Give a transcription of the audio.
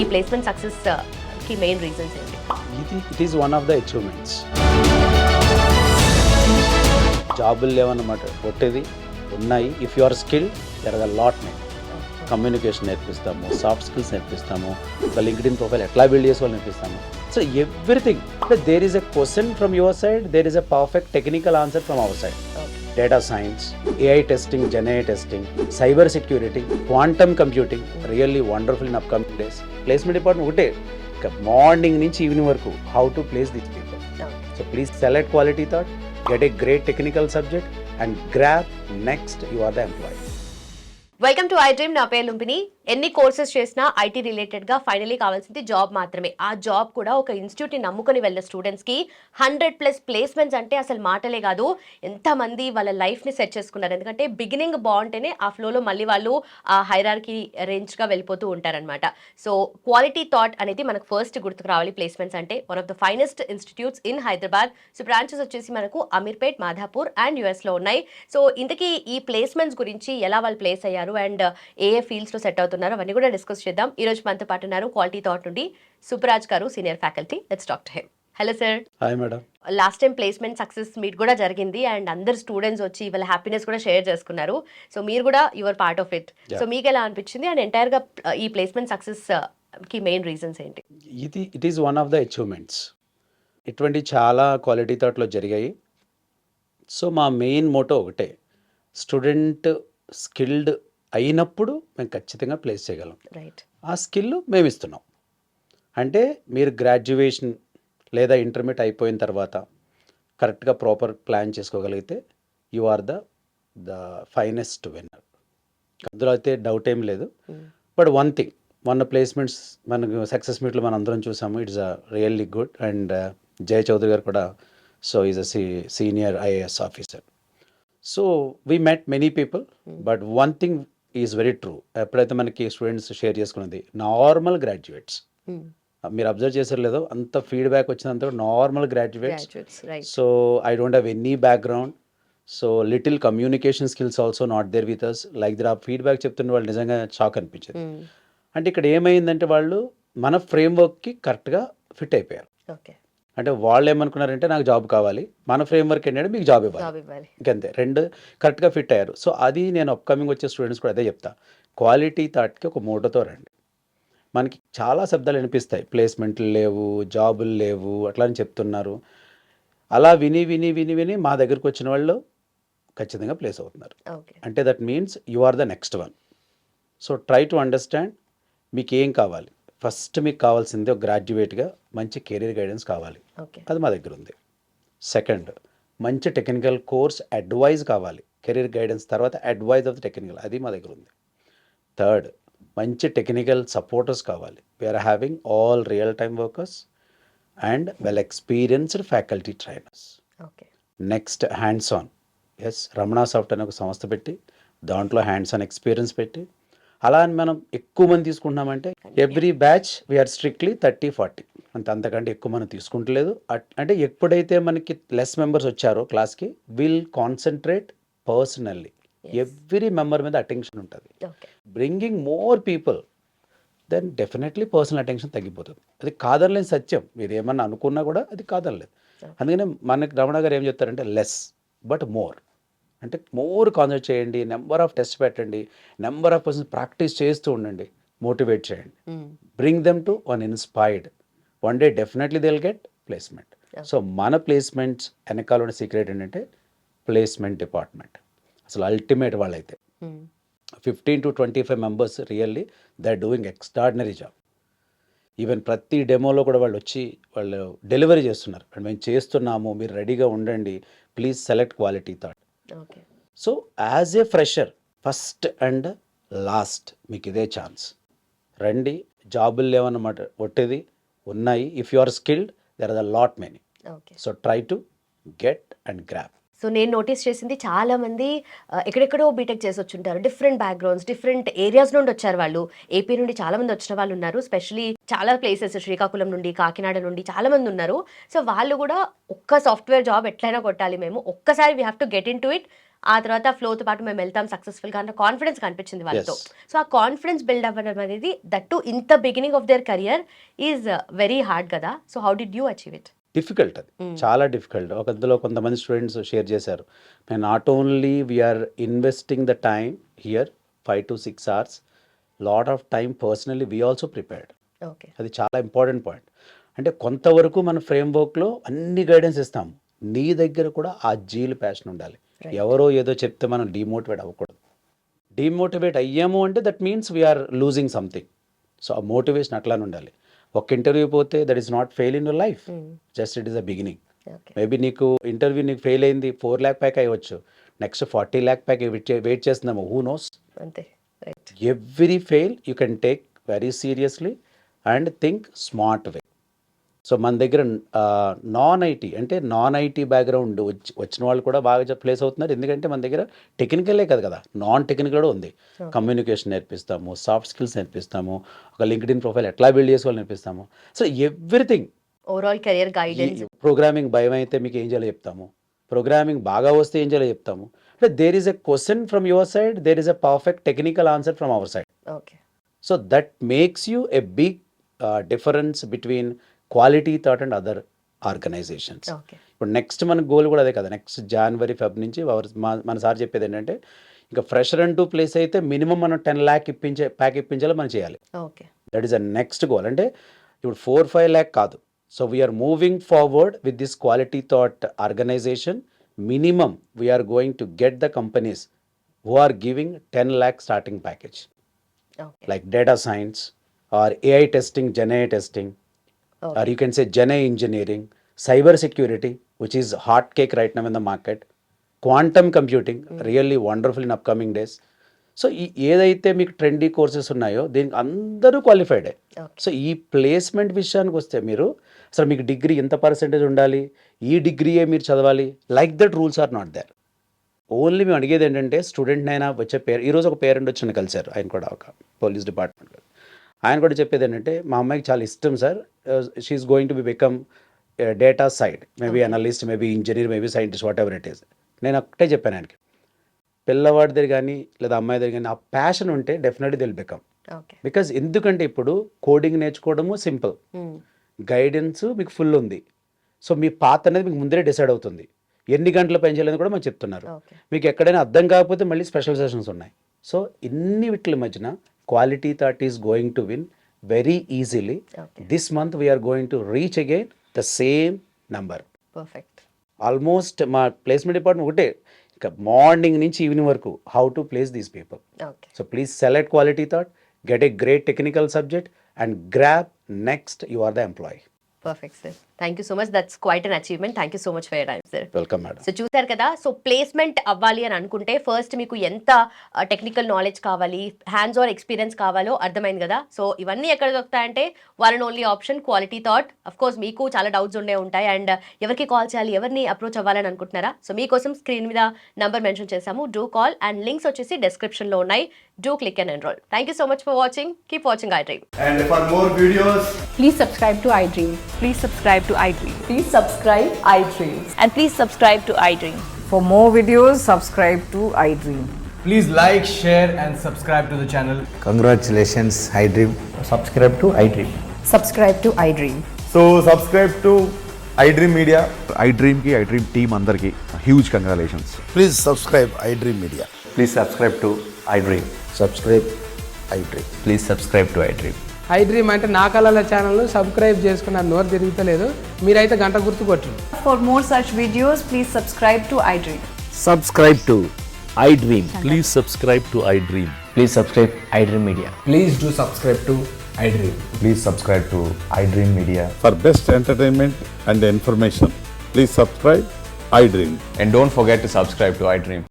ఈ placement success కి main reasons ఏంటి? It is one of the achievements. జాబులు లేవన్నమాట, కొట్టేది ఉన్నాయి. If you are skill there are a lot may. Communication నేర్పిస్తాము, సాఫ్ట్ స్కిల్స్ నేర్పిస్తాము, ఒక లింక్డ్ఇన్ ప్రొఫైల్ ఎట్లా బిల్డ్ చేసుకోవాలో నేర్పిస్తాము. So everything, there is a question from your side, there is a perfect technical answer from our side. Data science, AI testing, gen AI testing, cyber security, quantum computing, really wonderful in upcoming days. Placement department ఒకటే, morning నుంచి evening వరకు how to place these people. So please select Quality thought, get a great technical subject and grab next you are the employee. Welcome to I dream. నా పేరు లుంపిని. ఎన్ని courses చేసినా IT related గా finally కావాల్సింది job మాత్రమే. ఆ job కూడా ఒక ఇన్స్టిట్యూట్ ని నమ్ముకొని వెళ్ళిన స్టూడెంట్స్ కి 100+ ప్లేస్మెంట్స్ అంటే అసలు మాటలే కాదు. ఎంతమంది వాళ్ళ లైఫ్ ని సెట్ చేసుకున్నారు. ఎందుకంటే బిగినింగ్ బాగుంటేనే ఆ ఫ్లోలో మళ్ళీ వాళ్ళు ఆ హైరార్కీ రేంజ్ గా వెళ్ళిపోతూ ఉంటారనమాట. సో క్వాలిటీ థాట్ అనేది మనకు ఫస్ట్ గుర్తుకు రావాలి. ప్లేస్మెంట్స్ అంటే one of the finest institutes in Hyderabad. So branches వచ్చేసి మనకు అమీర్పేట్, మాధాపూర్ అండ్ యుఎస్ లో ఉన్నాయి. సో ఇంతకీ ఈ ప్లేస్మెంట్స్ గురించి ఎలా వాళ్ళు ప్లేస్ అయ్యారు అండ్ ఏ ఫీల్డ్స్ లో సెట్ అవుతున్నారు అవన్నీ కూడా డిస్కస్ చేద్దాం. ఈ రోజు మనతో పాటు ఉన్నారు క్వాలిటీ థాట్ నుండి సుప్రాజ్ గారు, senior faculty. Let's talk to him. Hello sir. Hi madam. Last time placement success meet కూడా జరిగింది అండ్ అందరు స్టూడెంట్స్ వచ్చి వాళ్ళ హ్యాపీనెస్ కూడా షేర్ చేసుకున్నారు. సో మీరు కూడా your part of it. So మీకు ఎలా అనిపించింది అండ్ ఎంటైర్ గా ఈ ప్లేస్మెంట్ సక్సెస్ కి మెయిన్ రీజన్స్ ఏంటి? It is one of the achievements. ఇటువంటి చాలా క్వాలిటీ థాట్లో జరిగాయి. సో మా మెయిన్ మోటో ఒకటే, స్టూడెంట్ స్కిల్డ్ అయినప్పుడు మేము ఖచ్చితంగా ప్లేస్ చేయగలం. రైట్. ఆ స్కిల్ మేము ఇస్తున్నాం. అంటే మీరు గ్రాడ్యుయేషన్ లేదా ఇంటర్మీడియట్ అయిపోయిన తర్వాత కరెక్ట్గా ప్రాపర్ ప్లాన్ చేసుకోగలిగితే you are the finest winner. అందులో అయితే డౌట్ ఏం లేదు. బట్ వన్ థింగ్, మొన్న ప్లేస్మెంట్స్ మనకు సక్సెస్ మీట్లో మనం అందరం చూసాము. It's a really good. And Jaya Chaudhary గారు కూడా, so is a senior IAS officer. So we met many people, but one thing is very true. ఎప్పుడైతే మనకి స్టూడెంట్స్ షేర్ చేసుకున్నది, నార్మల్ గ్రాడ్యుయేట్స్, మీరు అబ్జర్వ్ చేశారు లేదో, అంత ఫీడ్బ్యాక్ వచ్చినంత normal graduates. So I don't have any background. So little communication skills also not there with us. Like there ఆ feedback చెప్తున్న వాళ్ళు నిజంగా షాక్ అనిపించింది. అంటే ఇక్కడ ఏమైందంటే వాళ్ళు మన ఫ్రేమ్వర్క్కి కరెక్ట్గా ఫిట్ అయిపోయారు. ఓకే. అంటే వాళ్ళు ఏమనుకున్నారంటే నాకు జాబ్ కావాలి, మన ఫ్రేమ్వర్క్ ఏంటంటే మీకు జాబ్ ఇవ్వాలి, ఇంకంతే. రెండు కరెక్ట్గా ఫిట్ అయ్యారు. సో అది నేను అప్కమింగ్ వచ్చే స్టూడెంట్స్ కూడా అదే చెప్తా, క్వాలిటీ థాట్కి ఒక మోటోతో రండి. మనకి చాలా శబ్దాలు వినిపిస్తాయి, ప్లేస్మెంట్లు లేవు, జాబులు లేవు అట్లా అని చెప్తున్నారు. అలా విని విని విని విని మా దగ్గరకు వచ్చిన వాళ్ళు ఖచ్చితంగా ప్లేస్ అవుతున్నారు. అంటే that means you are the next one. So try to understand మీకు ఏం కావాలి. ఫస్ట్ మీకు కావాల్సింది ఒక గ్రాడ్యుయేట్గా మంచి కెరీర్ గైడెన్స్ కావాలి, అది మా దగ్గర ఉంది. సెకండ్, మంచి టెక్నికల్ కోర్స్ అడ్వైజ్ కావాలి. కెరీర్ గైడెన్స్ తర్వాత అడ్వైజ్ ఆఫ్ ద టెక్నికల్, అది మా దగ్గర ఉంది. థర్డ్, మంచి టెక్నికల్ సపోర్టర్స్ కావాలి. We are having all real time workers and well experienced faculty trainers. Next, hands on. Yes, Ramana Soft అనే ఒక సంస్థ పెట్టి దాంట్లో హ్యాండ్స్ ఆన్ ఎక్స్పీరియన్స్ పెట్టి, అలా అని మనం ఎక్కువ మంది తీసుకుంటున్నామంటే ఎవ్రీ బ్యాచ్ వీఆర్ స్ట్రిక్ట్లీ 30-40, అంతకంటే ఎక్కువ మనం తీసుకుంటలేదు. అంటే ఎప్పుడైతే మనకి లెస్ మెంబర్స్ వచ్చారో క్లాస్కి, will concentrate personally. Every member మీద అటెన్షన్ ఉంటుంది. Bringing more people, then definitely personal attention తగ్గిపోతుంది. అది కాదనలేని సత్యం. మీరు ఏమన్నా అనుకున్నా కూడా అది కాదనలేదు. అందుకనే మనకి రమణ గారు ఏం చెప్తారంటే లెస్ బట్ మోర్. అంటే మోర్ కాన్సన్ట్రేట్ చేయండి, నెంబర్ ఆఫ్ టెస్ట్ పెట్టండి, నెంబర్ ఆఫ్ పర్సన్స్ ప్రాక్టీస్ చేస్తూ ఉండండి, మోటివేట్ చేయండి, bring them to one inspired. One day definitely they will get placement. So మన ప్లేస్మెంట్స్ వెనకాల ఉన్న సీక్రెట్ ఏంటంటే ప్లేస్మెంట్ డిపార్ట్మెంట్. అసలు అల్టిమేట్ వాళ్ళైతే 15 to 25 members really they are doing extraordinary job. Even ప్రతి డెమోలో కూడా వాళ్ళు వచ్చి వాళ్ళు డెలివరీ చేస్తున్నారు. అండ్ మేము చేస్తున్నాము, మీరు రెడీగా ఉండండి, please select Quality Thought. So as a fresher, first and last మీకు ఇదే ఛాన్స్. రండి, జాబులు లేవన్నమాట, ఒట్టేది ఉన్నాయి. If you are skilled there are the lot many. So try to get and grab. So నేను నోటీస్ చేసింది చాలా మంది ఎక్కడెక్కడో బీటెక్ చేసి వచ్చుంటారు. డిఫరెంట్ బ్యాక్గ్రౌండ్స్, డిఫరెంట్ ఏరియాస్ నుండి వచ్చారు వాళ్ళు. ఏపీ నుండి చాలా మంది వచ్చిన వాళ్ళు ఉన్నారు. స్పెషలీ చాలా ప్లేసెస్, శ్రీకాకుళం నుండి, కాకినాడ నుండి చాలా మంది ఉన్నారు. సో వాళ్ళు కూడా ఒక్క సాఫ్ట్వేర్ జాబ్ ఎట్లయినా కొట్టాలి మేము, ఒక్కసారి we have to get in to it, ఆ తర్వాత ఫ్లోతో పాటు మేము వెళ్తాం సక్సెస్ఫుల్గా అన్న కాన్ఫిడెన్స్ కనిపించింది వాళ్ళతో. సో ఆ కాన్ఫిడెన్స్ బిల్డ్ అవ్వడం అనేది దట్టు ఇంత beginning of there career is very hard కదా. So how did you achieve it? Difficult అది, చాలా డిఫికల్ట్. అందులో కొంతమంది స్టూడెంట్స్ షేర్ చేశారు, మేము not only we are investing the time here 5 to 6 hours, lot of time personally we also prepared. Okay. అది చాలా important point. అంటే కొంతవరకు మన ఫ్రేమ్వర్క్లో అన్ని గైడెన్స్ ఇస్తాము, నీ దగ్గర కూడా ఆ జీల్ ప్యాషన్ ఉండాలి. ఎవరో ఏదో చెప్తే మనం డిమోటివేట్ అవ్వకూడదు. డిమోటివేట్ అయ్యాము అంటే that means we are losing something. So ఆ మోటివేషన్ అట్లానే ఉండాలి. ఒక ఇంటర్వ్యూ పోతే that is not fail in your life, just it is a beginning. Maybe నీకు ఇంటర్వ్యూ నీకు ఫెయిల్ అయింది, 4 lakh ప్యాక్ అయ్యవచ్చు, నెక్స్ట్ 40 lakh ప్యాక్ వెయిట్ చేస్తున్నాము, హూ నోస్. అంతే. Every fail you can take very seriously and think smart way. So మన దగ్గర non IT background వచ్చిన వాళ్ళు కూడా బాగా ప్లేస్ అవుతున్నారు. ఎందుకంటే మన దగ్గర టెక్నికలే కదా, నాన్ టెక్నికల్ కూడా ఉంది. కమ్యూనికేషన్ నేర్పిస్తాము, సాఫ్ట్ స్కిల్స్ నేర్పిస్తాము, ఒక లింక్డ్ఇన్ ప్రొఫైల్ ఎట్లా బిల్డ్ చేసుకోవాలో నేర్పిస్తాము. So everything, overall career guidance. Programming భయం అయితే మీకు ఏం చేయాలో చెప్తాము, ప్రోగ్రామింగ్ బాగా వస్తే ఏం చేయాలో చెప్తాము. అంటే there is a question from your side, there is a perfect technical answer from our side. Okay. So that makes you a big difference between Quality Thought and other organisations. ఇప్పుడు next మన goal కూడా అదే కదా, next January, Feb నుంచి మన sir చెప్పేది ఏంటంటే, ఇంకా ఫ్రెషర్ అంటూ ప్లేస్ అయితే మినిమం మనం 10 lakh ప్యాక్ ఇప్పించాలో మనం చేయాలి. Okay. That is a next goal. అంటే ఇప్పుడు 4-5 lakh కాదు. So we are moving forward with this Quality Thought organisation. Minimum we are going to get the companies who are giving 10 lakh starting package, like data science or AI testing, GenAI testing, or you can say GenAI engineering, cyber security, which is hot cake right now in the market, quantum computing, really wonderful in upcoming days. So ఏదైతే మీకు trendy courses ఉన్నాయో దీనికి అందరూ క్వాలిఫైడే. So ఈ placement విషయానికి వస్తే మీరు అసలు మీకు డిగ్రీ ఎంత పర్సెంటేజ్ ఉండాలి, ఈ డిగ్రీయే మీరు చదవాలి, like that rules are not there. Only మేము అడిగేది ఏంటంటే, స్టూడెంట్ అయినా వచ్చే ఈరోజు ఒక పేరెంట్ వచ్చి కలిశారు, ఆయన కూడా ఒక పోలీస్ డిపార్ట్మెంట్. ఆయన కూడా చెప్పేది ఏంటంటే, మా అమ్మాయికి చాలా ఇష్టం sir, she is going to be become data side, maybe analyst, maybe engineer, maybe scientist, what ever it is. నేను ఒకటే చెప్పాను ఆయనకి, పిల్లవాడి దగ్గర కానీ లేదా అమ్మాయి దగ్గర కానీ ఆ ప్యాషన్ ఉంటే డెఫినెట్లీ దిల్ బికమ్. బికాజ్ ఎందుకంటే ఇప్పుడు కోడింగ్ నేర్చుకోవడము సింపుల్, గైడెన్స్ మీకు ఫుల్ ఉంది. సో మీ పాత్ అనేది మీకు ముందరే డిసైడ్ అవుతుంది, ఎన్ని గంటలు పెంచాలని కూడా మనం చెప్తున్నారు. మీకు ఎక్కడైనా అర్థం కాకపోతే మళ్ళీ స్పెషల్ సెషన్స్ ఉన్నాయి. సో ఇన్ని వీటి మధ్యన Quality Thought is going to win very easily. This month we are going to reach again the same number. Perfect. Almost మా ప్లేస్మెంట్ డిపార్ట్మెంట్ ఒకటే, ఇంకా మార్నింగ్ నుంచి ఈవినింగ్ వరకు how to place these people. So please select Quality Thought, get a great technical subject and grab next you are the employee. Perfect sir, thank you so much, that's quite an achievement. Thank you so much for your time sir. Welcome madam. So చూసారు కదా, so placement అవ్వాలి అని అనుకుంటే first మీకు ఎంత technical knowledge కావాలి, hands on experience కావాలో అర్థమైంది కదా. సో ఇవన్నీ ఎక్కడ దొరుకుతాయంటే one and only option Quality Thought. Of course మీకు చాలా డౌట్స్ ఉండే ఉంటాయి, అండ్ ఎవరికి కాల్ చేయాలి, ఎవరిని అప్రోచ్ అవ్వాలని అనుకుంటున్నారా? సో మీకోసం స్క్రీన్ మీద నంబర్ మెన్షన్ చేసాము, డూ కాల్, అండ్ లింక్స్ వచ్చేసి డిస్క్రిప్షన్లో ఉన్నాయి. Do click and enroll. Thank you so much for watching. Keep watching iDream. And for more videos, please subscribe to iDream. Please subscribe to iDream. Please subscribe iDream. And please subscribe to iDream. For more videos, subscribe to iDream. please like, share and subscribe to the channel. Congratulations, iDream. Subscribe to iDream. Subscribe to iDream. So subscribe to iDream Media. iDream ki iDream team andarki huge congratulations. Please subscribe iDream Media. Please subscribe to iDream. Subscribe iDream. Please subscribe to iDream. iDream అంటే నా కళల channel subscribe చేసుకున్న నోరు తిరుగుతలేదు, మీరైతే గంట గుర్తు కొట్టండి. For more such videos, please subscribe to iDream. Subscribe to iDream. Please subscribe to iDream. Please subscribe iDream Media. Please do subscribe to iDream. Please subscribe to iDream Media. For best entertainment and information, please subscribe iDream. And don't forget to subscribe to iDream.